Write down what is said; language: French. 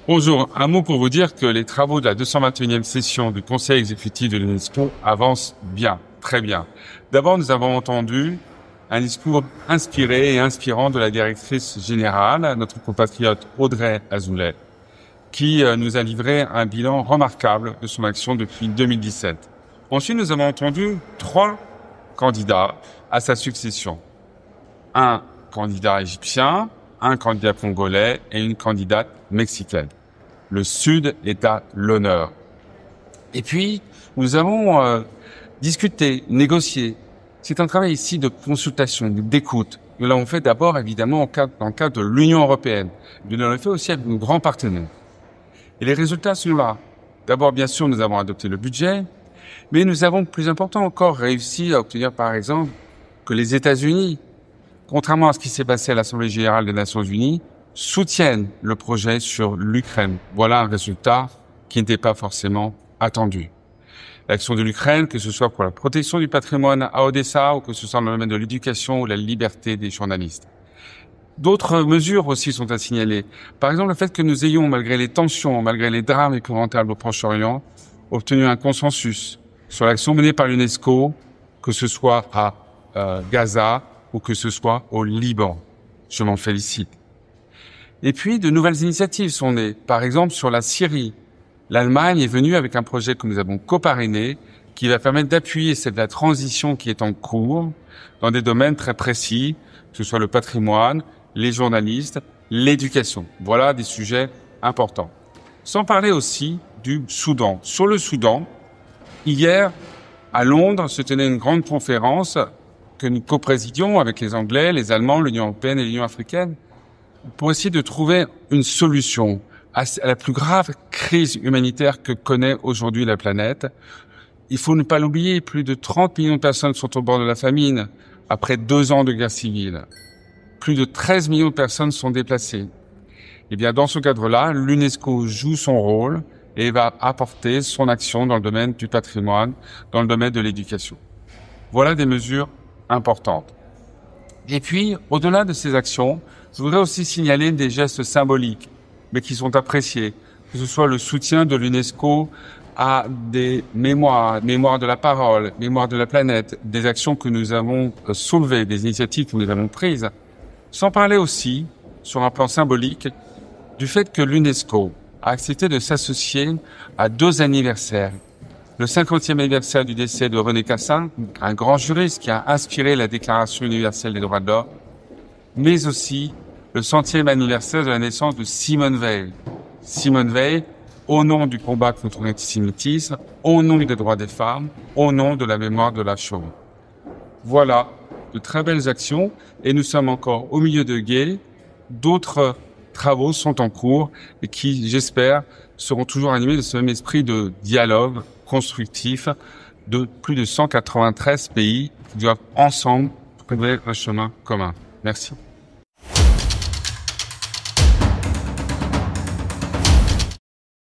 Bonjour, un mot pour vous dire que les travaux de la 221e session du Conseil exécutif de l'UNESCO avancent bien, très bien. D'abord, nous avons entendu un discours inspiré et inspirant de la directrice générale, notre compatriote Audrey Azoulay, qui nous a livré un bilan remarquable de son action depuis 2017. Ensuite, nous avons entendu 3 candidats à sa succession. Un candidat égyptien, un candidat congolais et une candidate mexicaine. Le Sud est à l'honneur. Et puis, nous avons discuté, négocié. C'est un travail ici de consultation, d'écoute. Nous l'avons fait d'abord, évidemment, dans le cadre de l'Union européenne. Nous l'avons fait aussi avec nos grands partenaires. Et les résultats sont là. D'abord, bien sûr, nous avons adopté le budget, mais nous avons, plus important encore, réussi à obtenir, par exemple, que les États-Unis, contrairement à ce qui s'est passé à l'Assemblée générale des Nations unies, soutiennent le projet sur l'Ukraine. Voilà un résultat qui n'était pas forcément attendu. L'action de l'Ukraine, que ce soit pour la protection du patrimoine à Odessa ou que ce soit dans le domaine de l'éducation ou la liberté des journalistes. D'autres mesures aussi sont à signaler. Par exemple, le fait que nous ayons, malgré les tensions, malgré les drames épouvantables au Proche-Orient, obtenu un consensus sur l'action menée par l'UNESCO, que ce soit à Gaza ou que ce soit au Liban. Je m'en félicite. Et puis, de nouvelles initiatives sont nées. Par exemple, sur la Syrie. L'Allemagne est venue avec un projet que nous avons coparrainé qui va permettre d'appuyer la transition qui est en cours dans des domaines très précis, que ce soit le patrimoine, les journalistes, l'éducation. Voilà des sujets importants. Sans parler aussi du Soudan. Sur le Soudan, hier, à Londres, se tenait une grande conférence que nous coprésidions avec les Anglais, les Allemands, l'Union européenne et l'Union africaine pour essayer de trouver une solution à la plus grave crise humanitaire que connaît aujourd'hui la planète. Il faut ne pas l'oublier, plus de 30 millions de personnes sont au bord de la famine après 2 ans de guerre civile. Plus de 13 millions de personnes sont déplacées. Eh bien, dans ce cadre-là, l'UNESCO joue son rôle et va apporter son action dans le domaine du patrimoine, dans le domaine de l'éducation. Voilà des mesures importantes. Et puis, au-delà de ces actions, je voudrais aussi signaler des gestes symboliques, mais qui sont appréciés, que ce soit le soutien de l'UNESCO à des mémoires de la parole, mémoire de la planète, des actions que nous avons soulevées, des initiatives que nous avons prises, sans parler aussi, sur un plan symbolique, du fait que l'UNESCO a accepté de s'associer à 2 anniversaires. Le 50e anniversaire du décès de René Cassin, un grand juriste qui a inspiré la Déclaration universelle des droits de l'homme, mais aussi le 100e anniversaire de la naissance de Simone Veil. Simone Veil, au nom du combat contre l'antisémitisme, au nom des droits des femmes, au nom de la mémoire de la Shoah. Voilà de très belles actions et nous sommes encore au milieu de guet. D'autres travaux sont en cours et qui, j'espère, seront toujours animés de ce même esprit de dialogue constructif de plus de 193 pays qui doivent ensemble trouver un chemin commun. Merci.